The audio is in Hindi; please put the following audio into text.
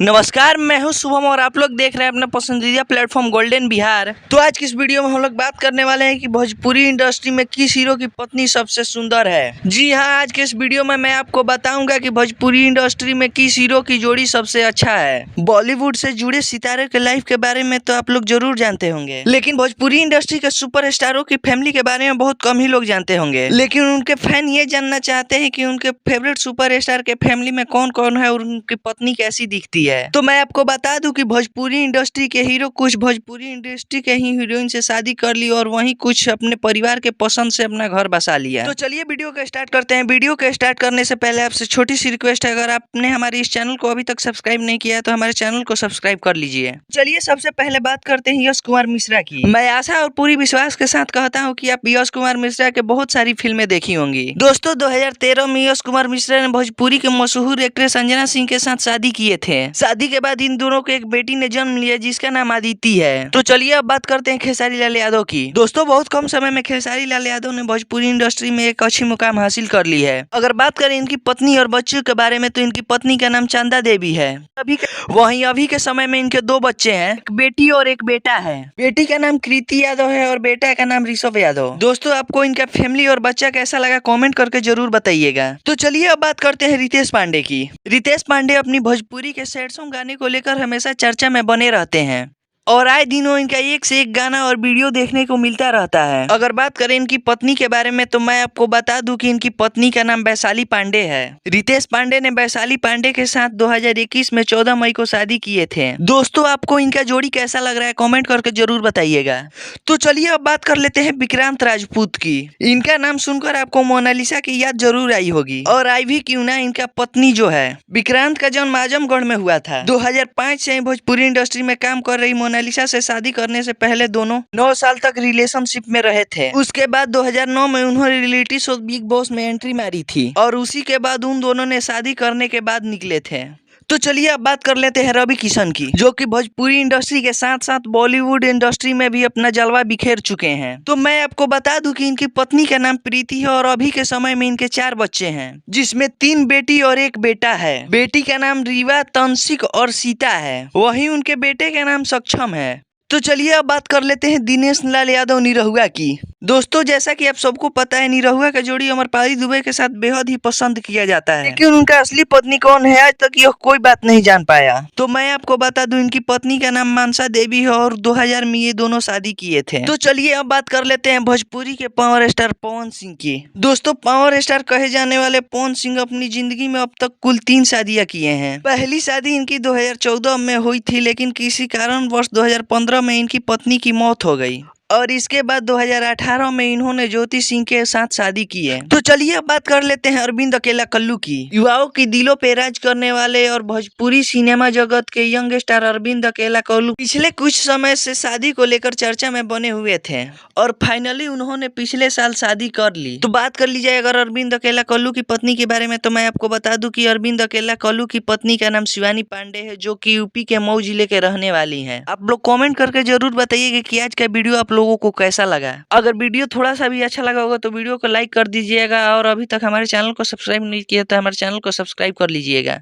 नमस्कार, मैं हूं शुभम और आप लोग देख रहे हैं अपना पसंदीदा प्लेटफॉर्म गोल्डन बिहार। तो आज की इस वीडियो में हम लोग बात करने वाले हैं कि भोजपुरी इंडस्ट्री में किस हीरो की पत्नी सबसे सुंदर है। जी हां, आज के इस वीडियो में मैं आपको बताऊंगा कि भोजपुरी इंडस्ट्री में किस हीरो की जोड़ी सबसे अच्छा है। बॉलीवुड से जुड़े सितारे के लाइफ के बारे में तो आप लोग जरूर जानते होंगे, लेकिन भोजपुरी इंडस्ट्री के सुपर स्टारों की फैमिली के बारे में बहुत कम ही लोग जानते होंगे। लेकिन उनके फैन ये जानना चाहते हैं कि उनके फेवरेट सुपर स्टार के फैमिली में कौन कौन है और उनकी पत्नी कैसी दिखती है। तो मैं आपको बता दूं कि भोजपुरी इंडस्ट्री के हीरो कुछ भोजपुरी इंडस्ट्री के ही हीरोइन से शादी कर ली और वहीं कुछ अपने परिवार के पसंद से अपना घर बसा लिया। तो चलिए वीडियो को स्टार्ट करते हैं। वीडियो को स्टार्ट करने से पहले आपसे छोटी सी रिक्वेस्ट है, अगर आपने हमारे इस चैनल को अभी तक सब्सक्राइब नहीं किया है तो हमारे चैनल को सब्सक्राइब कर लीजिए। चलिए सबसे पहले बात करते हैं यश कुमार मिश्रा की। मैं आशा और पूरी विश्वास के साथ कहता हूँ कि आप यश कुमार मिश्रा के बहुत सारी फिल्में देखी होंगी। दोस्तों 2013 में यश कुमार मिश्रा ने भोजपुरी के मशहूर एक्ट्रेस अंजना सिंह के साथ शादी किए थे। शादी के बाद इन दोनों को एक बेटी ने जन्म लिया जिसका नाम अदिति है। तो चलिए अब बात करते हैं खेसारी लाल यादव की। दोस्तों बहुत कम समय में खेसारी लाल यादव ने भोजपुरी इंडस्ट्री में एक अच्छी मुकाम हासिल कर ली है। अगर बात करें इनकी पत्नी और बच्चों के बारे में तो इनकी पत्नी का नाम चंदा देवी है। अभी के समय में इनके दो बच्चे हैं, एक बेटी और एक बेटा है। बेटी का नाम कृति यादव है और बेटा का नाम ऋषभ यादव। दोस्तों आपको इनका फैमिली और बच्चा कैसा लगा कमेंट करके जरूर बताइएगा। तो चलिए अब बात करते हैं रितेश पांडे की। रितेश पांडे अपनी भोजपुरी के सैड सॉन्ग गाने को लेकर हमेशा चर्चा में बने रहते हैं और आए दिनों इनका एक से एक गाना और वीडियो देखने को मिलता रहता है। अगर बात करें इनकी पत्नी के बारे में तो मैं आपको बता दूं कि इनकी पत्नी का नाम वैशाली पांडे है। रितेश पांडे ने वैशाली पांडे के साथ 2021 में 14 मई को शादी किए थे। दोस्तों आपको इनका जोड़ी कैसा लग रहा है कमेंट करके जरूर बताइएगा। तो चलिए अब बात कर लेते हैं विक्रांत राजपूत की। इनका नाम सुनकर आपको मोनालिसा की याद जरूर आई होगी, और आई भी क्यों ना, इनका पत्नी जो है विक्रांत का जन्म आजमगढ़ में हुआ था। 2005 से भोजपुरी इंडस्ट्री में काम कर रही मोनालिसा से शादी करने से पहले दोनों 9 साल तक रिलेशनशिप में रहे थे। उसके बाद 2009 में उन्होंने रियलिटी शो बिग बॉस में एंट्री मारी थी और उसी के बाद उन दोनों ने शादी करने के बाद निकले थे। तो चलिए अब बात कर लेते हैं रवि किशन की, जो कि भोजपुरी इंडस्ट्री के साथ साथ बॉलीवुड इंडस्ट्री में भी अपना जलवा बिखेर चुके हैं। तो मैं आपको बता दूं कि इनकी पत्नी का नाम प्रीति है और अभी के समय में इनके 4 बच्चे हैं, जिसमें 3 बेटी और 1 बेटा है। बेटी का नाम रीवा, तंसिक और सीता है, वहीं उनके बेटे का नाम सक्षम है। तो चलिए अब बात कर लेते हैं दिनेश लाल यादव निरहुआ की। दोस्तों जैसा कि आप सबको पता है, निरहुआ का जोड़ी अमरपाली दुबे के साथ बेहद ही पसंद किया जाता है, लेकिन उनका असली पत्नी कौन है आज तक यह कोई बात नहीं जान पाया। तो मैं आपको बता दूं इनकी पत्नी का नाम मानसा देवी है और 2000 में ये दोनों शादी किए थे। तो चलिए अब बात कर लेते हैं भोजपुरी के पावर स्टार पवन सिंह की। दोस्तों पावर स्टार कहे जाने वाले पवन सिंह अपनी जिंदगी में अब तक कुल 3 शादियां किए हैं। पहली शादी इनकी 2014 में हुई थी, लेकिन किसी कारणवश 2015 में इनकी पत्नी की मौत हो गई और इसके बाद 2018 में इन्होंने ज्योति सिंह के साथ शादी की है। तो चलिए अब बात कर लेते हैं अरविंद अकेला कल्लू की। युवाओं की दिलों पे राज करने वाले और भोजपुरी सिनेमा जगत के यंग स्टार अरविंद अकेला कल्लू पिछले कुछ समय से शादी को लेकर चर्चा में बने हुए थे और फाइनली उन्होंने पिछले साल शादी कर ली। तो बात कर ली जाए अगर अरविंद अकेला कल्लू की पत्नी के बारे में तो मैं आपको बता दूं कि अरविंद अकेला कल्लू की पत्नी का नाम शिवानी पांडे है, जो कि यूपी के मऊ जिले के रहने वाली है। आप लोग कॉमेंट करके जरूर बताइएगा कि आज का वीडियो आप लोगों को कैसा लगा। अगर वीडियो थोड़ा सा भी अच्छा लगा होगा तो वीडियो को लाइक कर दीजिएगा और अभी तक हमारे चैनल को सब्सक्राइब नहीं किया तो हमारे चैनल को सब्सक्राइब कर लीजिएगा।